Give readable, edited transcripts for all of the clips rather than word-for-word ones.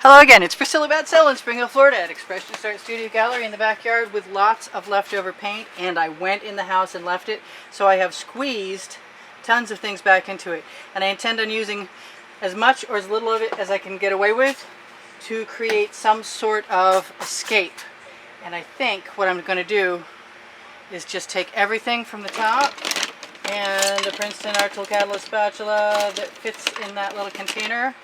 Hello again, it's Priscilla Batzell in Spring Hill, Florida at Expressionist Art Studio Gallery in the backyard with lots of leftover paint, and I went in the house and left it, so I have squeezed tons of things back into it, and I intend on using as much or as little of it as I can get away with to create some sort of escape. And I think what I'm going to do is just take everything from the top and the Princeton Art Tool Catalyst spatula that fits in that little container,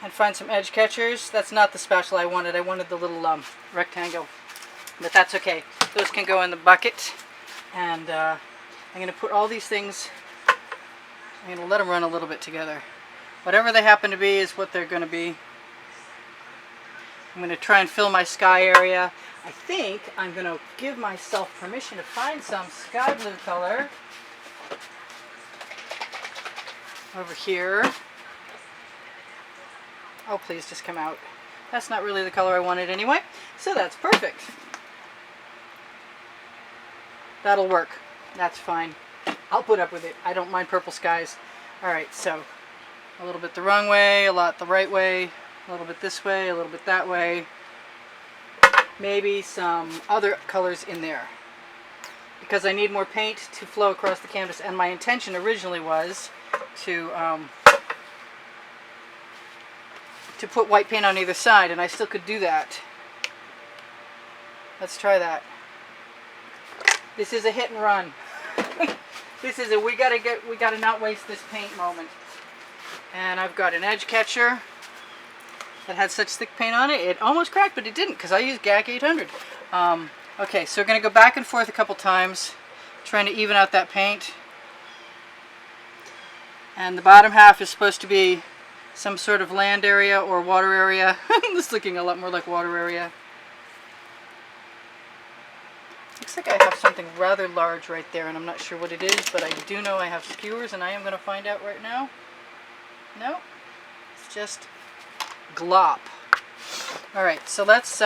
and find some edge catchers. That's not the spatula I wanted. I wanted the little rectangle, but that's okay. Those can go in the bucket. And I'm going to put all these things, I'm going to let them run a little bit together. Whatever they happen to be is what they're going to be. I'm going to try and fill my sky area. I think I'm going to give myself permission to find some sky blue color over here. Oh, please just come out. That's not really the color I wanted anyway, so that's perfect. That'll work. That's fine. I'll put up with it. I don't mind purple skies. Alright, so a little bit the wrong way, a lot the right way, a little bit this way, a little bit that way. Maybe some other colors in there, because I need more paint to flow across the canvas, and my intention originally was to put white paint on either side, and I still could do that. Let's try that. This is a hit and run. This is a we gotta not waste this paint moment. And I've got an edge catcher that had such thick paint on it. It almost cracked, but it didn't, because I used GAC 800. Okay, so we're gonna go back and forth a couple times, trying to even out that paint. And the bottom half is supposed to be some sort of land area or water area. This is looking a lot more like water area. Looks like I have something rather large right there, and I'm not sure what it is, but I do know I have skewers, and I am going to find out right now. No, it's just glop. Alright, so let's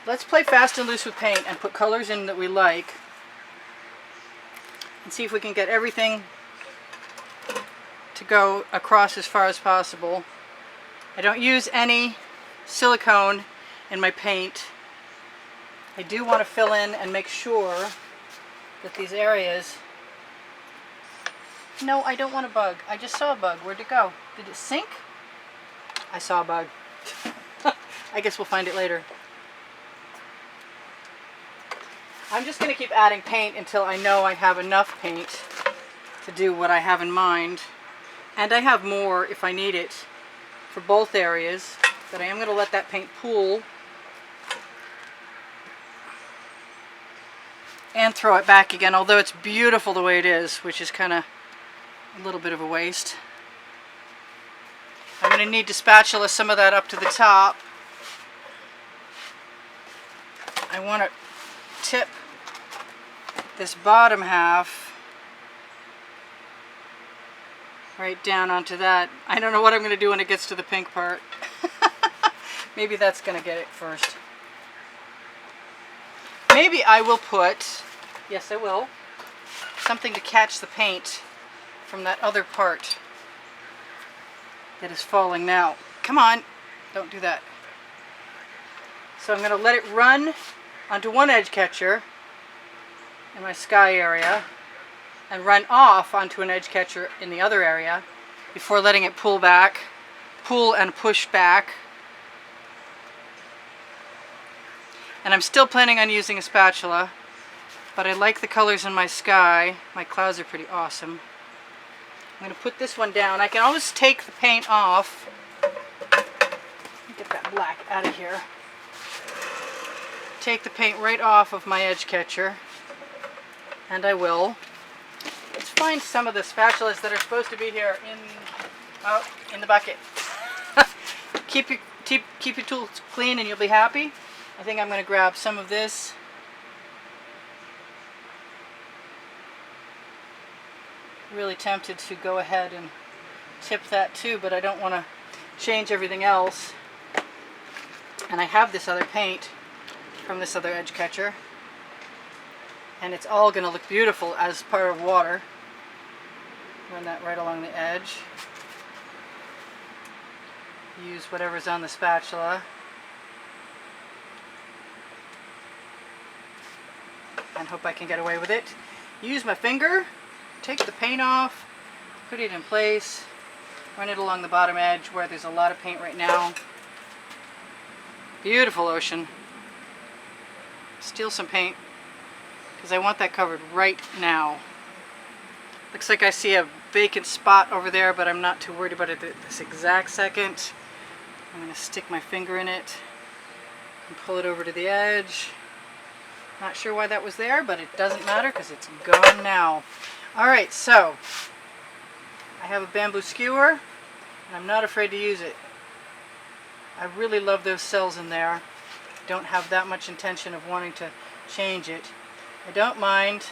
let's play fast and loose with paint and put colors in that we like, and see if we can get everything to go across as far as possible. I don't use any silicone in my paint. I do want to fill in and make sure that these areas... No, I don't want a bug. I just saw a bug. Where'd it go? Did it sink? I saw a bug. I guess we'll find it later. I'm just going to keep adding paint until I know I have enough paint to do what I have in mind. And I have more if I need it for both areas, but I am going to let that paint pool and throw it back again, although it's beautiful the way it is, which is kind of a little bit of a waste. I'm going to need to spatula some of that up to the top. I want to tip this bottom half right down onto that. I don't know what I'm going to do when it gets to the pink part. Maybe that's going to get it first. Maybe I will put, yes I will, something to catch the paint from that other part that is falling now. Come on, don't do that. So I'm going to let it run onto one edge catcher in my sky area and run off onto an edge catcher in the other area before letting it pull back, pull and push back. And I'm still planning on using a spatula, but I like the colors in my sky. My clouds are pretty awesome. I'm going to put this one down. I can always take the paint off. Get that black out of here. Take the paint right off of my edge catcher, and I will. Let's find some of the spatulas that are supposed to be here in the bucket. Keep your tools clean and you'll be happy. I think I'm going to grab some of this. Really tempted to go ahead and tip that too, but I don't want to change everything else. And I have this other paint from this other edge catcher. and it's all going to look beautiful as part of water. Run that right along the edge. Use whatever's on the spatula. And hope I can get away with it. Use my finger, take the paint off, put it in place, run it along the bottom edge where there's a lot of paint right now. Beautiful ocean. Steal some paint because I want that covered right now. Looks like I see a vacant spot over there, but I'm not too worried about it at this exact second. I'm going to stick my finger in it and pull it over to the edge. Not sure why that was there, but it doesn't matter because it's gone now. Alright, so I have a bamboo skewer and I'm not afraid to use it. I really love those cells in there. Don't have that much intention of wanting to change it. I don't mind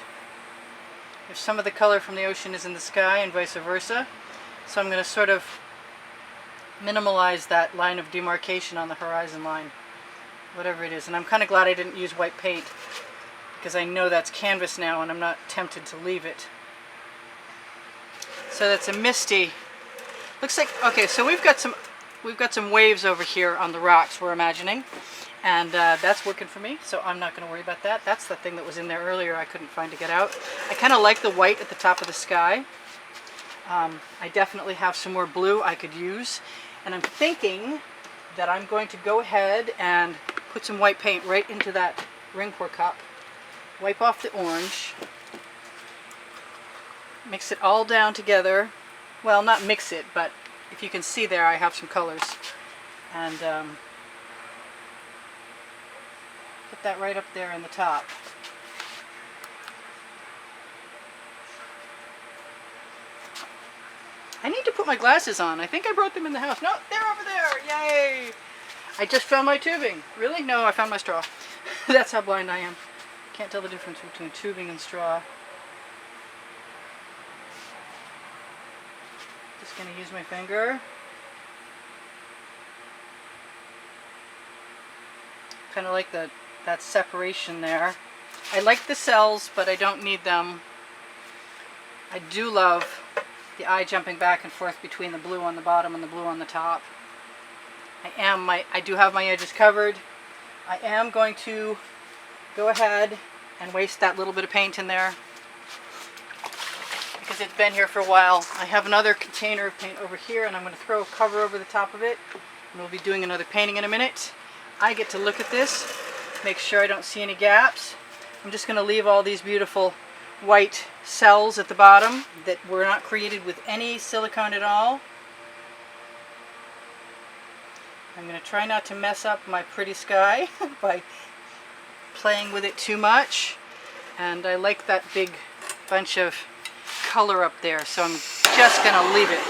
if some of the color from the ocean is in the sky and vice versa. So I'm going to sort of minimalize that line of demarcation on the horizon line, whatever it is. And I'm kind of glad I didn't use white paint because I know that's canvas now and I'm not tempted to leave it. So that's a misty. Looks like, okay, so we've got some waves over here on the rocks we're imagining. And that's working for me, so I'm not going to worry about that. That's the thing that was in there earlier I couldn't find to get out. I kind of like the white at the top of the sky. I definitely have some more blue I could use. And I'm thinking that I'm going to go ahead and put some white paint right into that ring pour cup. Wipe off the orange. Mix it all down together. Well, not mix it, but if you can see there, I have some colors. And put that right up there in the top. I need to put my glasses on. I think I brought them in the house. No, they're over there. Yay! I just found my tubing. Really? No, I found my straw. That's how blind I am. Can't tell the difference between tubing and straw. Just going to use my finger. Kind of like that separation there. I like the cells, but I don't need them. I do love the eye jumping back and forth between the blue on the bottom and the blue on the top. I do have my edges covered. I am going to go ahead and waste that little bit of paint in there because it's been here for a while. I have another container of paint over here and I'm going to throw a cover over the top of it and we'll be doing another painting in a minute. I get to look at this, make sure I don't see any gaps. I'm just going to leave all these beautiful white cells at the bottom that were not created with any silicone at all. I'm going to try not to mess up my pretty sky by playing with it too much. And I like that big bunch of color up there, so I'm just going to leave it.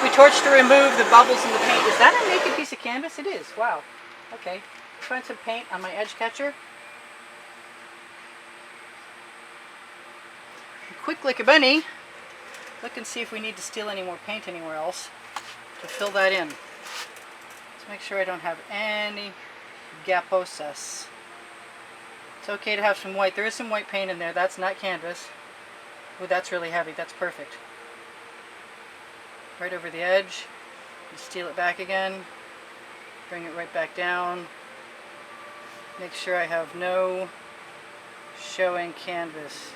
We torched to remove the bubbles in the paint. Is that a naked piece of canvas? It is. Wow. Okay. Find some paint on my edge catcher. Quick like a bunny. Look and see if we need to steal any more paint anywhere else to fill that in. Let's make sure I don't have any gaposas. It's okay to have some white. There is some white paint in there. That's not canvas. Oh, that's really heavy. That's perfect. Right over the edge. Steal it back again. Bring it right back down. Make sure I have no showing canvas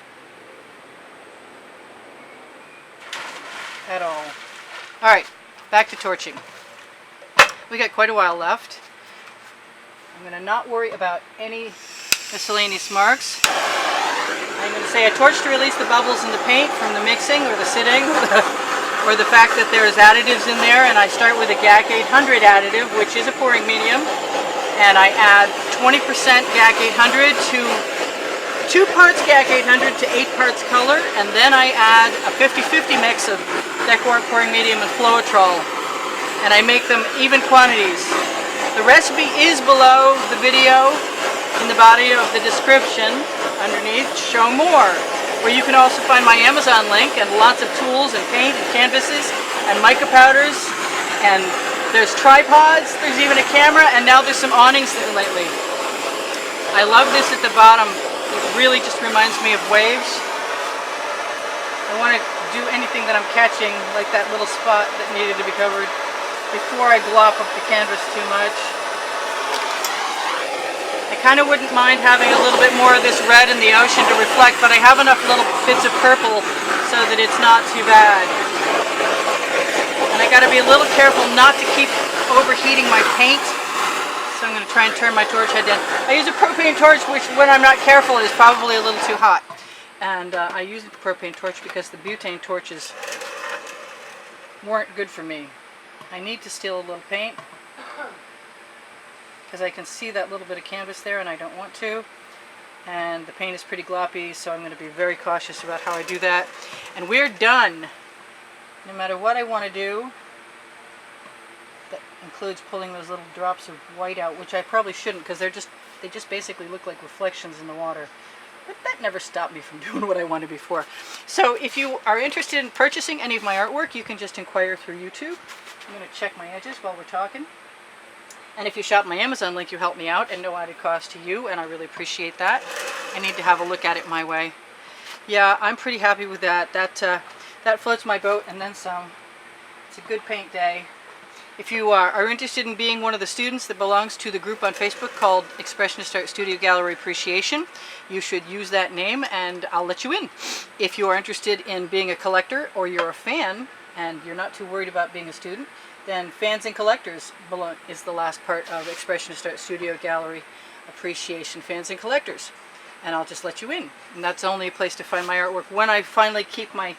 at all. Alright, back to torching. We got quite a while left. I'm going to not worry about any miscellaneous marks. I'm going to say I torch to release the bubbles in the paint from the mixing or the sitting or the fact that there's additives in there, and I start with a GAC 800 additive, which is a pouring medium, and I add 20% GAC 800 to 2 parts GAC 800 to 8 parts color, and then I add a 50-50 mix of Decor pouring medium and Floetrol, and I make them even quantities. The recipe is below the video in the body of the description underneath, show more, where you can also find my Amazon link and lots of tools and paint and canvases and mica powders, and there's tripods, there's even a camera, and now there's some awnings lately. I love this at the bottom, It really just reminds me of waves. I want to do anything that I'm catching, like that little spot that needed to be covered, before I glop up the canvas too much. I kind of wouldn't mind having a little bit more of this red in the ocean to reflect, but I have enough little bits of purple so that it's not too bad. And I got to be a little careful not to keep overheating my paint. So I'm going to try and turn my torch head down. I use a propane torch, which when I'm not careful is probably a little too hot. And I use the propane torch because the butane torches weren't good for me. I need to steal a little paint because I can see that little bit of canvas there and I don't want to. And the paint is pretty gloppy, so I'm going to be very cautious about how I do that. And we're done. No matter what I want to do, that includes pulling those little drops of white out, which I probably shouldn't because they just basically look like reflections in the water. But that never stopped me from doing what I wanted before. So if you are interested in purchasing any of my artwork, you can just inquire through YouTube. I'm going to check my edges while we're talking. And if you shop my Amazon link, you help me out and no added cost to you, and I really appreciate that. I need to have a look at it my way. Yeah, I'm pretty happy with that. That floats my boat and then some. It's a good paint day. If you are interested in being one of the students that belongs to the group on Facebook called Expressionist Art Studio Gallery Appreciation, you should use that name and I'll let you in. If you are interested in being a collector or you're a fan and you're not too worried about being a student, then Fans and Collectors is the last part of Expressionist Art Studio Gallery Appreciation, Fans and Collectors. And I'll just let you in. And that's the only place to find my artwork. When I finally keep my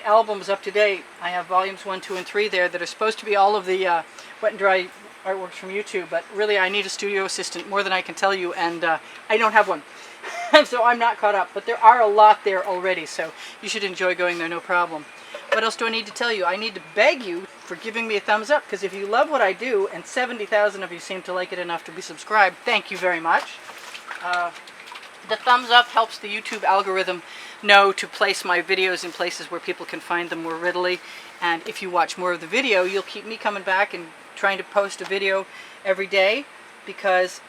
albums up to date, I have volumes 1, 2, and 3 there that are supposed to be all of the wet and dry artworks from YouTube, but really I need a studio assistant more than I can tell you, and I don't have one. So I'm not caught up, but there are a lot there already, so you should enjoy going there, no problem. What else do I need to tell you? I need to beg you for giving me a thumbs up, because if you love what I do, and 70,000 of you seem to like it enough to be subscribed, thank you very much. The thumbs up helps the YouTube algorithm know to place my videos in places where people can find them more readily. And if you watch more of the video, you'll keep me coming back and trying to post a video every day, because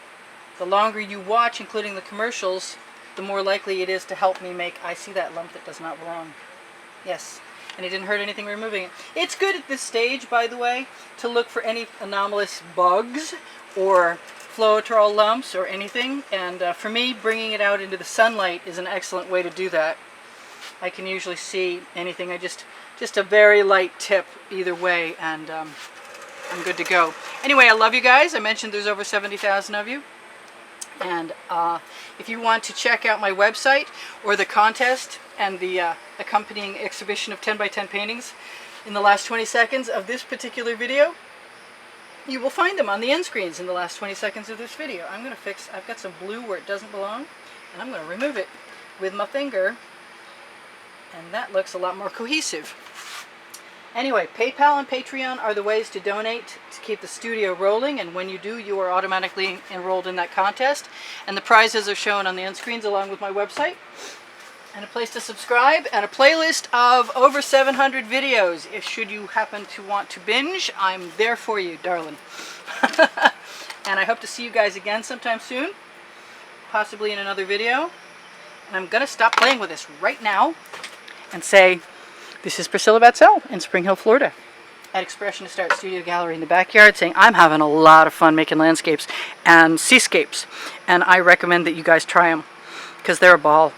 the longer you watch, including the commercials, the more likely it is to help me make... I see that lump that does not belong. Yes. And it didn't hurt anything removing it. It's good at this stage, by the way, to look for any anomalous bugs or floetrol lumps or anything, and for me, bringing it out into the sunlight is an excellent way to do that. I can usually see anything. I just a very light tip either way, and I'm good to go. Anyway, I love you guys. I mentioned there's over 70,000 of you, and if you want to check out my website or the contest and the accompanying exhibition of 10 by 10 paintings in the last 20 seconds of this particular video, you will find them on the end screens in the last 20 seconds of this video. I've got some blue where it doesn't belong, and I'm going to remove it with my finger, and that looks a lot more cohesive. Anyway, PayPal and Patreon are the ways to donate to keep the studio rolling, and when you do, you are automatically enrolled in that contest, and the prizes are shown on the end screens along with my website. And a place to subscribe, and a playlist of over 700 videos. If should you happen to want to binge, I'm there for you, darling. And I hope to see you guys again sometime soon, possibly in another video. And I'm going to stop playing with this right now and say, this is Priscilla Batzell in Spring Hill, Florida, at Expressionist Art Studio Gallery in the backyard, saying I'm having a lot of fun making landscapes and seascapes, and I recommend that you guys try them, because they're a ball.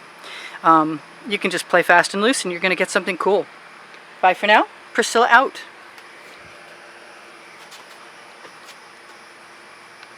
You can just play fast and loose and you're going to get something cool. Bye for now. Priscilla out.